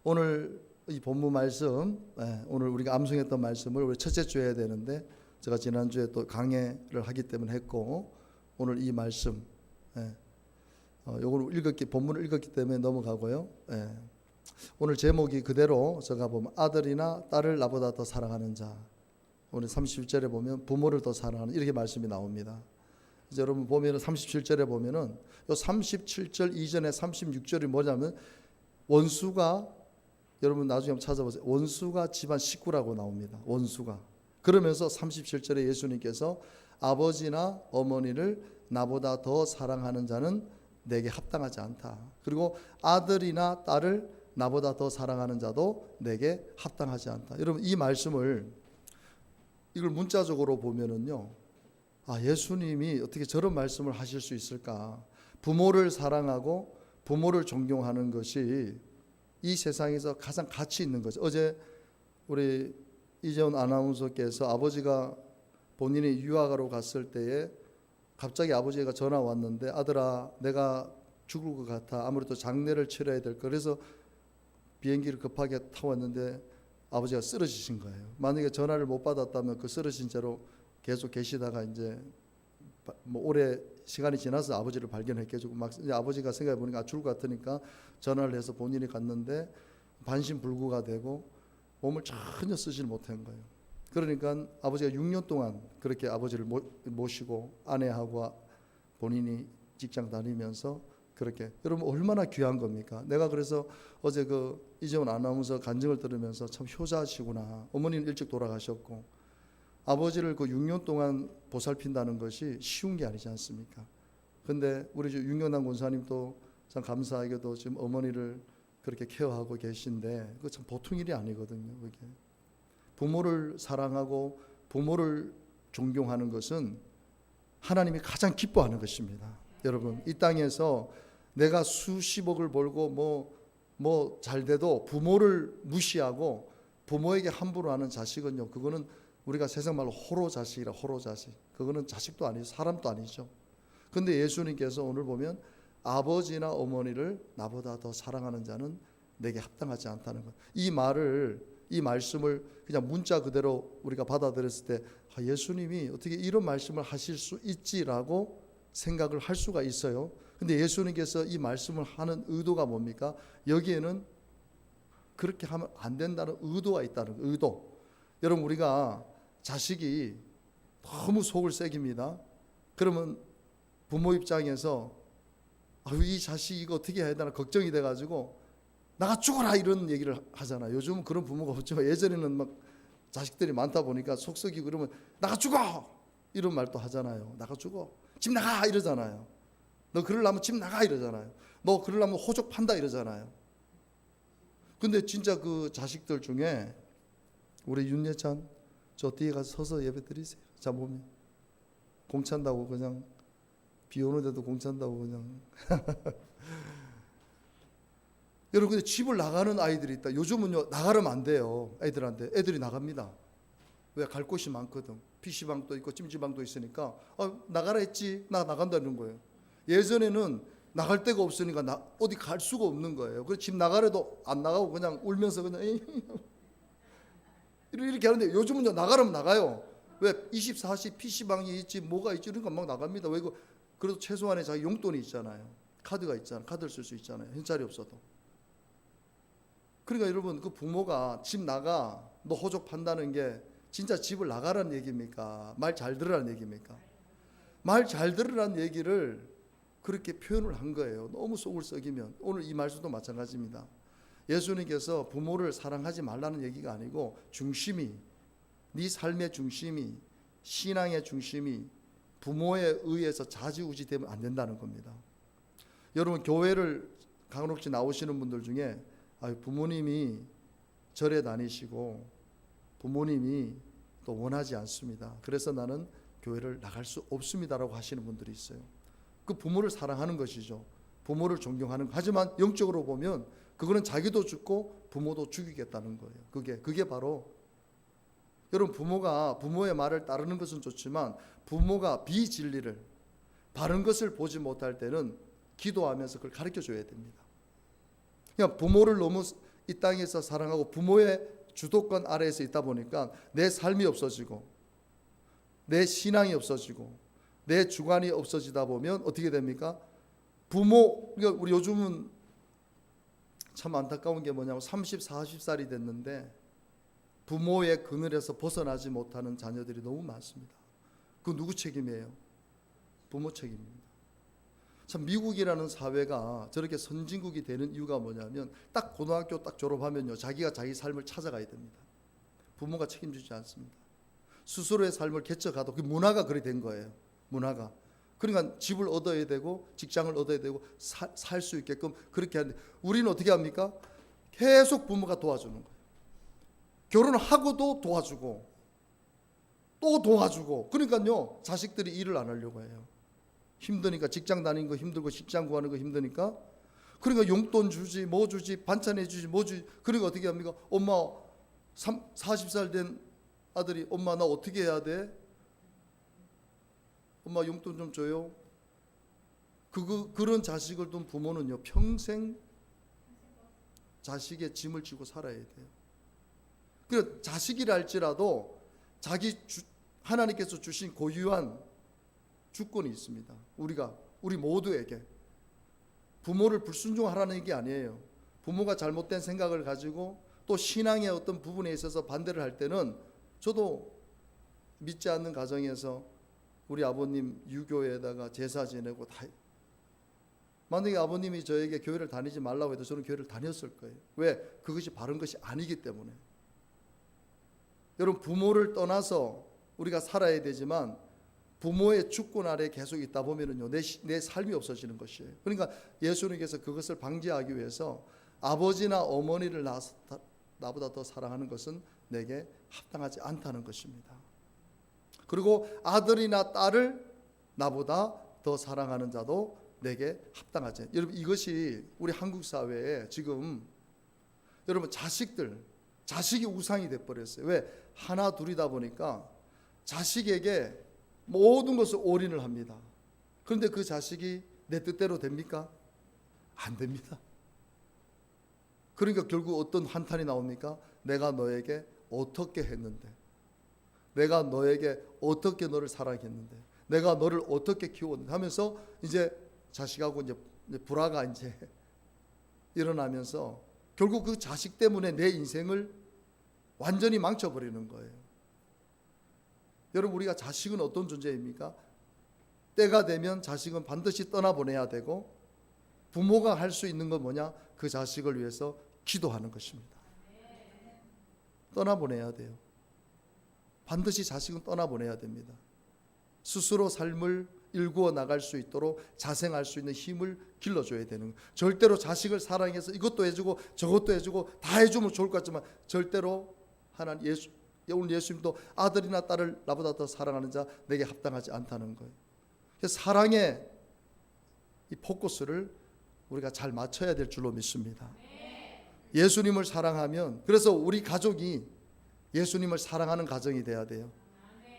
오늘 이 본문 말씀, 오늘 우리가 암송했던 말씀을 우리 첫째 주에 해야 되는데 제가 지난주에 또 강해를 하기 때문에 했고, 오늘 이 말씀 요걸 본문을 읽었기 때문에 넘어가고요. 오늘 제목이 그대로 제가 보면 아들이나 딸을 나보다 더 사랑하는 자, 오늘 31절에 보면 부모를 더 사랑하는, 이렇게 말씀이 나옵니다. 이제 여러분 보면 37절에 보면은 요 37절 이전에 36절이 뭐냐면 원수가, 여러분 나중에 한번 찾아보세요. 원수가 집안 식구라고 나옵니다. 원수가. 그러면서 37절에 예수님께서 아버지나 어머니를 나보다 더 사랑하는 자는 내게 합당하지 않다. 그리고 아들이나 딸을 나보다 더 사랑하는 자도 내게 합당하지 않다. 여러분 이 말씀을 이걸 문자적으로 보면은요, 예수님이 어떻게 저런 말씀을 하실 수 있을까? 부모를 사랑하고 부모를 존경하는 것이 이 세상에서 가장 가치 있는 거죠. 어제 우리 이재훈 아나운서께서 아버지가 본인이 유학하러 갔을 때에 갑자기 아버지가 전화 왔는데, 아들아 내가 죽을 것 같아, 아무래도 장례를 치러야 될 거, 그래서 비행기를 급하게 타고 왔는데 아버지가 쓰러지신 거예요. 만약에 전화를 못 받았다면 그 쓰러진 채로 계속 계시다가 이제 뭐 오래 시간이 지나서 아버지를 발견했겠죠. 막 이제 아버지가 생각해 보니까 죽을 것 같으니까 전화를 해서 본인이 갔는데 반신불구가 되고 몸을 전혀 쓰질 못한 거예요. 그러니까 아버지가 6년 동안 그렇게 아버지를 모시고 아내하고 본인이 직장 다니면서 그렇게, 여러분 얼마나 귀한 겁니까? 내가 그래서 어제 그 이재훈 아나운서 간증을 들으면서 참 효자시구나. 어머니는 일찍 돌아가셨고 아버지를 그 6년 동안 보살핀다는 것이 쉬운 게 아니지 않습니까? 근데 우리 윤경남 권사님도 참 감사하게도 지금 어머니를 그렇게 케어하고 계신데 그거 참 보통 일이 아니거든요. 그게 부모를 사랑하고 부모를 존경하는 것은 하나님이 가장 기뻐하는 것입니다. 여러분 이 땅에서 내가 수십억을 벌고 뭐 잘 돼도 부모를 무시하고 부모에게 함부로 하는 자식은요, 그거는 우리가 세상 말로 호로 자식이라, 호로 자식. 그거는 자식도 아니죠, 사람도 아니죠. 근데 예수님께서 오늘 보면 아버지나 어머니를 나보다 더 사랑하는 자는 내게 합당하지 않다는 것. 이 말씀을 그냥 문자 그대로 우리가 받아들였을 때 예수님이 어떻게 이런 말씀을 하실 수 있지라고 생각을 할 수가 있어요. 근데 예수님께서 이 말씀을 하는 의도가 뭡니까? 여기에는 그렇게 하면 안 된다는 의도가 있다는 거예요. 의도. 여러분 우리가 자식이 너무 속을 새깁니다. 그러면 부모 입장에서 이 자식 이거 어떻게 해야 되나 걱정이 돼가지고 나가 죽어라 이런 얘기를 하잖아요. 요즘은 그런 부모가 없지만 예전에는 막 자식들이 많다 보니까 속 썩이고 그러면 나가 죽어 이런 말도 하잖아요. 나가 죽어, 집 나가 이러잖아요. 너 그러려면 집 나가 이러잖아요. 너 그러려면 호적 판다 이러잖아요. 근데 진짜 그 자식들 중에 우리 윤예찬 저 뒤에 가서 서서 예배 드리세요. 자 보면 공찬다고 그냥 비 오는데도 공찬다고 그냥 여러분 근데 집을 나가는 아이들이 있다. 요즘은요 나가려면 안 돼요. 애들한테. 애들이 나갑니다. 왜? 갈 곳이 많거든. PC방도 있고 찜질방도 있으니까 나가라 했지, 나 나간다는 거예요. 예전에는 나갈 데가 없으니까 어디 갈 수가 없는 거예요. 그래서 집 나가래도 안 나가고 그냥 울면서 그냥 이렇게 하는데 요즘은요 나가려면 나가요. 왜? 24시 PC방이 있지 뭐가 있지 그러니까 막 나갑니다. 왜? 그래도 최소한의 자기 용돈이 있잖아요. 카드가 있잖아요. 카드를 쓸 수 있잖아요. 현찰이 없어도. 그러니까 여러분 그 부모가 집 나가 너 호적 판다는 게 진짜 집을 나가라는 얘기입니까? 말 잘 들으라는 얘기입니까? 말 잘 들으라는 얘기를 그렇게 표현을 한 거예요. 너무 속을 썩이면. 오늘 이 말씀도 마찬가지입니다. 예수님께서 부모를 사랑하지 말라는 얘기가 아니고 중심이, 네 삶의 중심이, 신앙의 중심이 부모에 의해서 좌지우지 되면 안 된다는 겁니다. 여러분 교회를 간혹 나오시는 분들 중에 부모님이 절에 다니시고 부모님이 또 원하지 않습니다. 그래서 나는 교회를 나갈 수 없습니다라고 하시는 분들이 있어요. 그 부모를 사랑하는 것이죠. 부모를 존경하는 것. 하지만 영적으로 보면 그거는 자기도 죽고 부모도 죽이겠다는 거예요. 그게 바로 여러분 부모가 부모의 말을 따르는 것은 좋지만 부모가 비진리를 바른 것을 보지 못할 때는 기도하면서 그걸 가르쳐 줘야 됩니다. 그냥 부모를 너무 이 땅에서 사랑하고 부모의 주도권 아래에서 있다 보니까 내 삶이 없어지고 내 신앙이 없어지고 내 주관이 없어지다 보면 어떻게 됩니까? 그러니까 우리 요즘은 참 안타까운 게 뭐냐면 30, 40살이 됐는데 부모의 그늘에서 벗어나지 못하는 자녀들이 너무 많습니다. 그 누구 책임이에요? 부모 책임입니다. 참 미국이라는 사회가 저렇게 선진국이 되는 이유가 뭐냐면 딱 고등학교 딱 졸업하면요 자기가 자기 삶을 찾아가야 됩니다. 부모가 책임지지 않습니다. 스스로의 삶을 개척하도 그 문화가 그리 된 거예요. 문화가. 그러니까 집을 얻어야 되고 직장을 얻어야 되고 살 수 있게끔 그렇게 하는데 우리는 어떻게 합니까? 계속 부모가 도와주는 거예요. 결혼하고도 도와주고 또 도와주고 그러니까요 자식들이 일을 안 하려고 해요. 힘드니까 직장 다니는 거 힘들고 직장 구하는 거 힘드니까 그러니까 용돈 주지 뭐 주지 반찬 해주지 뭐 주지 그러니까 어떻게 합니까? 엄마 40살 된 아들이 엄마 나 어떻게 해야 돼? 엄마 용돈 좀 줘요. 그런 자식을 둔 부모는요 평생 자식의 짐을 지고 살아야 돼요. 그 자식이라 할지라도 하나님께서 주신 고유한 주권이 있습니다. 우리 모두에게 부모를 불순종하라는 게 아니에요. 부모가 잘못된 생각을 가지고 또 신앙의 어떤 부분에 있어서 반대를 할 때는 저도 믿지 않는 가정에서 우리 아버님 유교에다가 제사 지내고 다 만약에 아버님이 저에게 교회를 다니지 말라고 해도 저는 교회를 다녔을 거예요. 왜? 그것이 바른 것이 아니기 때문에. 여러분 부모를 떠나서 우리가 살아야 되지만 부모의 주권 아래 계속 있다 보면은요 내 삶이 없어지는 것이에요. 그러니까 예수님께서 그것을 방지하기 위해서 아버지나 어머니를 나보다 더 사랑하는 것은 내게 합당하지 않다는 것입니다. 그리고 아들이나 딸을 나보다 더 사랑하는 자도 내게 합당하지. 여러분 이것이 우리 한국 사회에 지금 여러분 자식이 우상이 돼버렸어요. 왜? 하나 둘이다 보니까 자식에게 모든 것을 올인을 합니다. 그런데 그 자식이 내 뜻대로 됩니까? 안 됩니다. 그러니까 결국 어떤 한탄이 나옵니까? 내가 너에게 어떻게 했는데, 내가 너에게 어떻게 너를 사랑했는데, 내가 너를 어떻게 키웠는데 하면서 이제 자식하고 이제 불화가 이제 일어나면서 결국 그 자식 때문에 내 인생을 완전히 망쳐버리는 거예요. 여러분 우리가 자식은 어떤 존재입니까? 때가 되면 자식은 반드시 떠나보내야 되고 부모가 할 수 있는 건 뭐냐? 그 자식을 위해서 기도하는 것입니다. 떠나보내야 돼요. 반드시 자식은 떠나보내야 됩니다. 스스로 삶을 일구어 나갈 수 있도록 자생할 수 있는 힘을 길러줘야 되는 거예요. 절대로 자식을 사랑해서 이것도 해주고 저것도 해주고 다 해주면 좋을 것 같지만 절대로 하나님 오늘 예수님도 아들이나 딸을 나보다 더 사랑하는 자 내게 합당하지 않다는 거예요. 그래서 사랑의 이 포커스를 우리가 잘 맞춰야 될 줄로 믿습니다. 예수님을 사랑하면 그래서 우리 가족이 예수님을 사랑하는 가정이 돼야 돼요.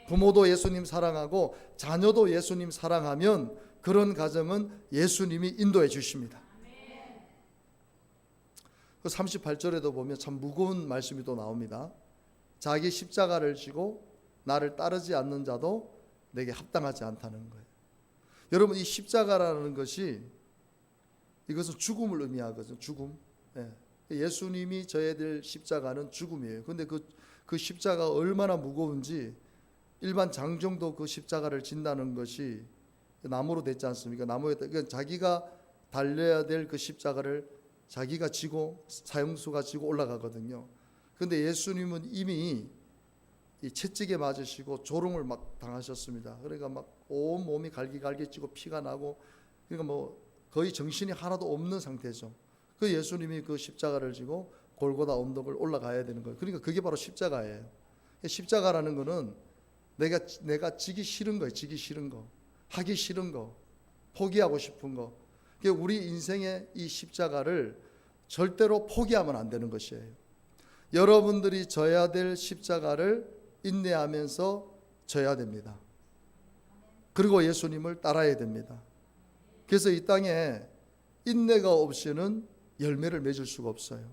부모도 예수님 사랑하고 자녀도 예수님 사랑하면 그런 가정은 예수님이 인도해 주십니다. 그 38절에도 보면 참 무거운 말씀이 또 나옵니다. 자기 십자가를 지고 나를 따르지 않는 자도 내게 합당하지 않다는 거예요. 여러분 이 십자가라는 것이 이것은 죽음을 의미하거든요. 죽음. 예수님이 져야 될 십자가는 죽음이에요. 그런데 그 십자가가 얼마나 무거운지 일반 장정도 그 십자가를 진다는 것이 나무로 됐지 않습니까? 나무에 그러니까 자기가 달려야 될 그 십자가를 자기가 지고 사형수가 지고 올라가거든요. 그런데 예수님은 이미 이 채찍에 맞으시고 조롱을 막 당하셨습니다. 그러니까 막 온 몸이 갈기갈기찌고 피가 나고 그러니까 뭐 거의 정신이 하나도 없는 상태죠. 그 예수님이 그 십자가를 지고 골고다 언덕을 올라가야 되는 거예요. 그러니까 그게 바로 십자가예요. 십자가라는 거는 내가 지기 싫은 거예요. 지기 싫은 거, 하기 싫은 거, 포기하고 싶은 거. 우리 인생의 이 십자가를 절대로 포기하면 안 되는 것이에요. 여러분들이 져야 될 십자가를 인내하면서 져야 됩니다. 그리고 예수님을 따라야 됩니다. 그래서 이 땅에 인내가 없이는 열매를 맺을 수가 없어요.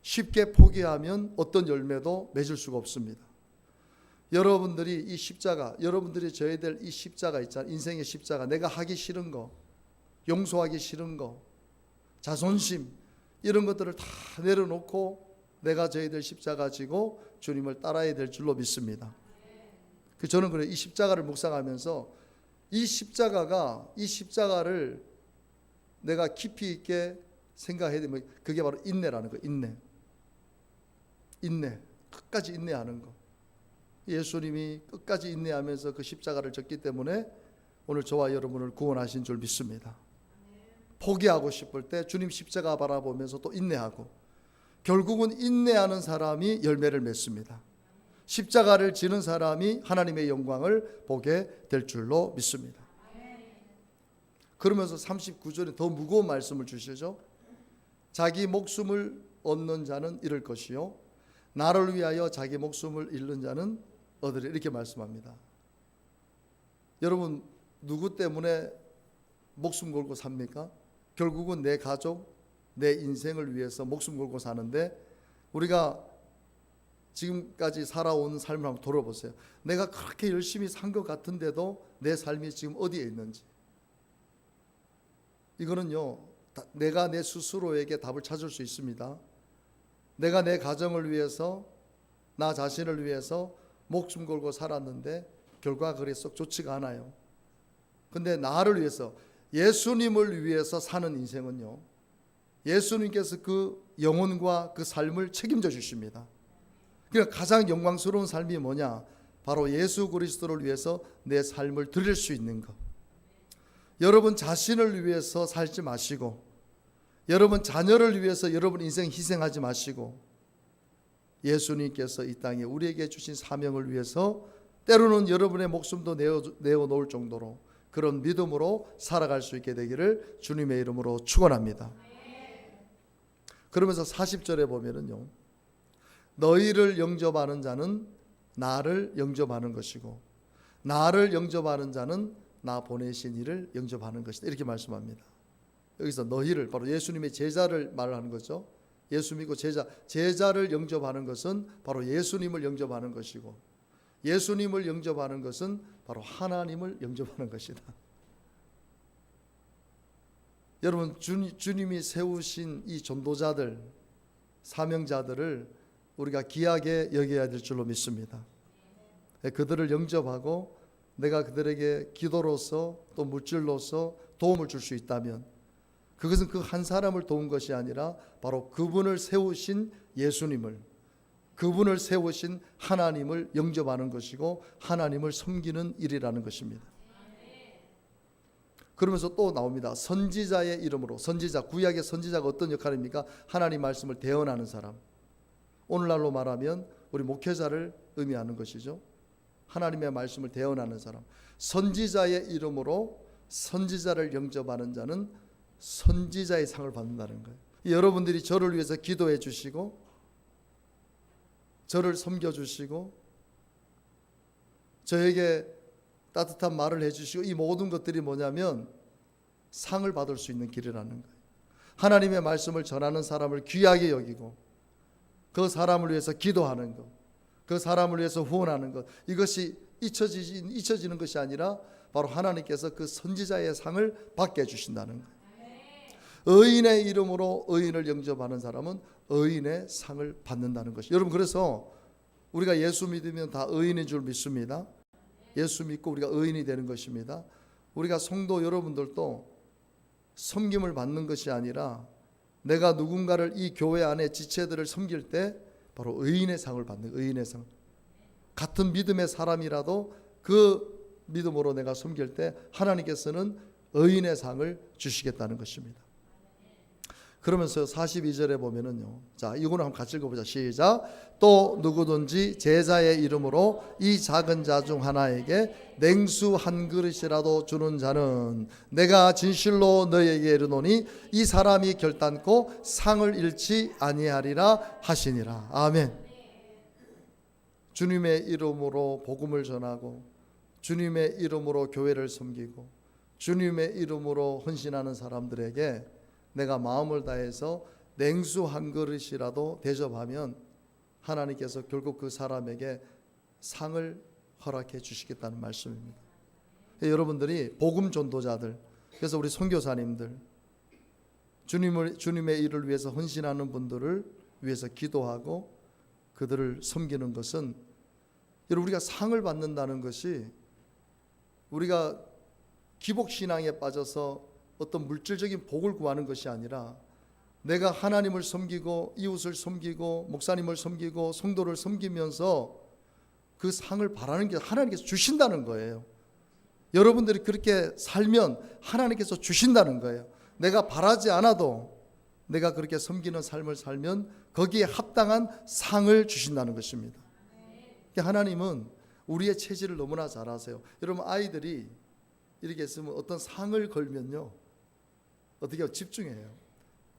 쉽게 포기하면 어떤 열매도 맺을 수가 없습니다. 여러분들이 이 십자가, 여러분들이 져야 될 이 십자가 있잖아요. 인생의 십자가. 내가 하기 싫은 거, 용서하기 싫은 거, 자존심, 이런 것들을 다 내려놓고 내가 져야 될 십자가 지고 주님을 따라야 될 줄로 믿습니다. 저는 그래요. 이 십자가를 묵상하면서 이 십자가를 내가 깊이 있게 생각해야 되면 그게 바로 인내라는 거예요. 인내. 끝까지 인내하는 거. 예수님이 끝까지 인내하면서 그 십자가를 졌기 때문에 오늘 저와 여러분을 구원하신 줄 믿습니다. 포기하고 싶을 때 주님 십자가 바라보면서 또 인내하고, 결국은 인내하는 사람이 열매를 맺습니다. 십자가를 지는 사람이 하나님의 영광을 보게 될 줄로 믿습니다. 그러면서 39절에 더 무거운 말씀을 주시죠. 자기 목숨을 얻는 자는 잃을 것이요 나를 위하여 자기 목숨을 잃는 자는 얻으리, 이렇게 말씀합니다. 여러분, 누구 때문에 목숨 걸고 삽니까? 결국은 내 가족, 내 인생을 위해서 목숨 걸고 사는데, 우리가 지금까지 살아온 삶을 한번 돌아보세요. 내가 그렇게 열심히 산 것 같은데도 내 삶이 지금 어디에 있는지, 이거는요, 내가 내 스스로에게 답을 찾을 수 있습니다. 내가 내 가정을 위해서, 나 자신을 위해서 목숨 걸고 살았는데 결과가 그리 썩 좋지가 않아요. 근데 나를 위해서, 예수님을 위해서 사는 인생은요, 예수님께서 그 영혼과 그 삶을 책임져 주십니다. 그러니까 가장 영광스러운 삶이 뭐냐? 바로 예수 그리스도를 위해서 내 삶을 드릴 수 있는 것. 여러분 자신을 위해서 살지 마시고, 여러분 자녀를 위해서 여러분 인생 희생하지 마시고, 예수님께서 이 땅에 우리에게 주신 사명을 위해서 때로는 여러분의 목숨도 내어놓을 정도로 그런 믿음으로 살아갈 수 있게 되기를 주님의 이름으로 축원합니다. 그러면서 40절에 보면은요, 너희를 영접하는 자는 나를 영접하는 것이고 나를 영접하는 자는 나 보내신 이를 영접하는 것이다, 이렇게 말씀합니다. 여기서 너희를, 바로 예수님의 제자를 말하는 거죠. 예수 믿고 제자를 영접하는 것은 바로 예수님을 영접하는 것이고, 예수님을 영접하는 것은 바로 하나님을 영접하는 것이다. 여러분, 주님이 세우신 이 전도자들, 사명자들을 우리가 귀하게 여겨야 될 줄로 믿습니다. 그들을 영접하고 내가 그들에게 기도로서 또 물질로서 도움을 줄 수 있다면, 그것은 그 한 사람을 도운 것이 아니라 바로 그분을 세우신 예수님을, 그분을 세우신 하나님을 영접하는 것이고 하나님을 섬기는 일이라는 것입니다. 그러면서 또 나옵니다. 선지자의 이름으로. 선지자, 구약의 선지자가 어떤 역할입니까? 하나님 말씀을 대언하는 사람. 오늘날로 말하면 우리 목회자를 의미하는 것이죠. 하나님의 말씀을 대언하는 사람. 선지자의 이름으로 선지자를 영접하는 자는 선지자의 상을 받는다는 거예요. 여러분들이 저를 위해서 기도해 주시고 저를 섬겨 주시고 저에게 따뜻한 말을 해주시고, 이 모든 것들이 뭐냐면 상을 받을 수 있는 길이라는 거예요. 하나님의 말씀을 전하는 사람을 귀하게 여기고 그 사람을 위해서 기도하는 것, 그 사람을 위해서 후원하는 것, 이것이 잊혀지는 것이 아니라 바로 하나님께서 그 선지자의 상을 받게 해주신다는 거예요. 의인의 이름으로 의인을 영접하는 사람은 의인의 상을 받는다는 것이. 여러분, 그래서 우리가 예수 믿으면 다 의인인 줄 믿습니다. 예수 믿고 우리가 의인이 되는 것입니다. 우리가 성도 여러분들도 섬김을 받는 것이 아니라 내가 누군가를, 이 교회 안에 지체들을 섬길 때 바로 의인의 상을 받는, 의인의 상. 같은 믿음의 사람이라도 그 믿음으로 내가 섬길 때 하나님께서는 의인의 상을 주시겠다는 것입니다. 그러면서 42절에 보면은요, 자, 이거는 한번 같이 읽어보자. 시작. 또 누구든지 제자의 이름으로 이 작은 자 중 하나에게 냉수 한 그릇이라도 주는 자는 내가 진실로 너희에게 이르노니 이 사람이 결단코 상을 잃지 아니하리라 하시니라. 아멘. 주님의 이름으로 복음을 전하고 주님의 이름으로 교회를 섬기고 주님의 이름으로 헌신하는 사람들에게 내가 마음을 다해서 냉수 한 그릇이라도 대접하면 하나님께서 결국 그 사람에게 상을 허락해 주시겠다는 말씀입니다. 여러분들이 복음 전도자들, 그래서 우리 선교사님들, 주님의 일을 위해서 헌신하는 분들을 위해서 기도하고 그들을 섬기는 것은, 여러분, 우리가 상을 받는다는 것이 우리가 기복신앙에 빠져서 어떤 물질적인 복을 구하는 것이 아니라, 내가 하나님을 섬기고 이웃을 섬기고 목사님을 섬기고 성도를 섬기면서 그 상을 바라는 게 하나님께서 주신다는 거예요. 여러분들이 그렇게 살면 하나님께서 주신다는 거예요. 내가 바라지 않아도 내가 그렇게 섬기는 삶을 살면 거기에 합당한 상을 주신다는 것입니다. 하나님은 우리의 체질을 너무나 잘 아세요. 여러분, 아이들이 이렇게 있으면 어떤 상을 걸면요, 어떻게 해요? 집중해요.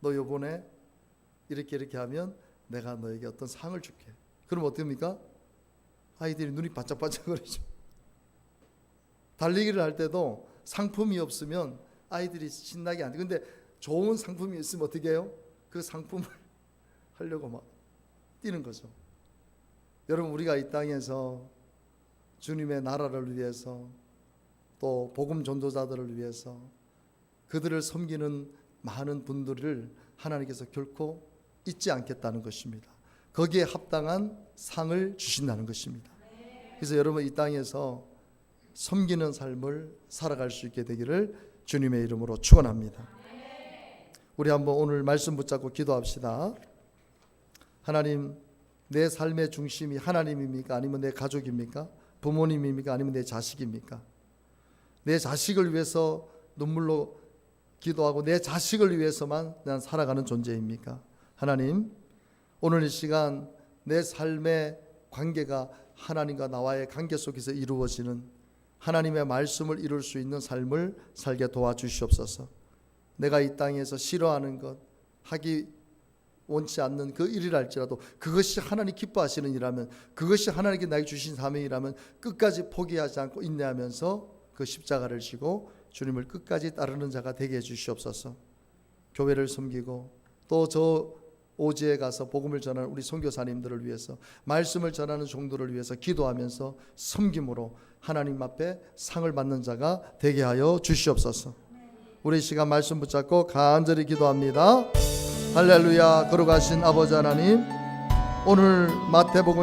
너 요번에 이렇게 하면 내가 너에게 어떤 상을 줄게. 그럼 어떻습니까? 아이들이 눈이 반짝반짝거리죠. 달리기를 할 때도 상품이 없으면 아이들이 신나게 안 돼. 근데 좋은 상품이 있으면 어떻게 해요? 그 상품을 하려고 막 뛰는 거죠. 여러분, 우리가 이 땅에서 주님의 나라를 위해서, 또 복음 전도자들을 위해서 그들을 섬기는 많은 분들을 하나님께서 결코 잊지 않겠다는 것입니다. 거기에 합당한 상을 주신다는 것입니다. 그래서 여러분, 이 땅에서 섬기는 삶을 살아갈 수 있게 되기를 주님의 이름으로 축원합니다. 우리 한번 오늘 말씀 붙잡고 기도합시다. 하나님, 내 삶의 중심이 하나님입니까? 아니면 내 가족입니까? 부모님입니까? 아니면 내 자식입니까? 내 자식을 위해서 눈물로 기도하고 내 자식을 위해서만 난 살아가는 존재입니까? 하나님, 오늘 이 시간 내 삶의 관계가 하나님과 나와의 관계 속에서 이루어지는, 하나님의 말씀을 이룰 수 있는 삶을 살게 도와주시옵소서. 내가 이 땅에서 싫어하는 것, 하기 원치 않는 그 일이랄지라도 그것이 하나님 기뻐하시는 일이라면, 그것이 하나님께 나에게 주신 사명이라면 끝까지 포기하지 않고 인내하면서 그 십자가를 지고 주님을 끝까지 따르는 자가 되게 해주시옵소서. 교회를 섬기고 또 저 오지에 가서 복음을 전하는 우리 선교사님들을 위해서, 말씀을 전하는 종들을 위해서 기도하면서 섬김으로 하나님 앞에 상을 받는 자가 되게 하여 주시옵소서. 우리 시간 말씀 붙잡고 간절히 기도합니다. 할렐루야. 거룩하신 아버지 하나님, 오늘 마태복음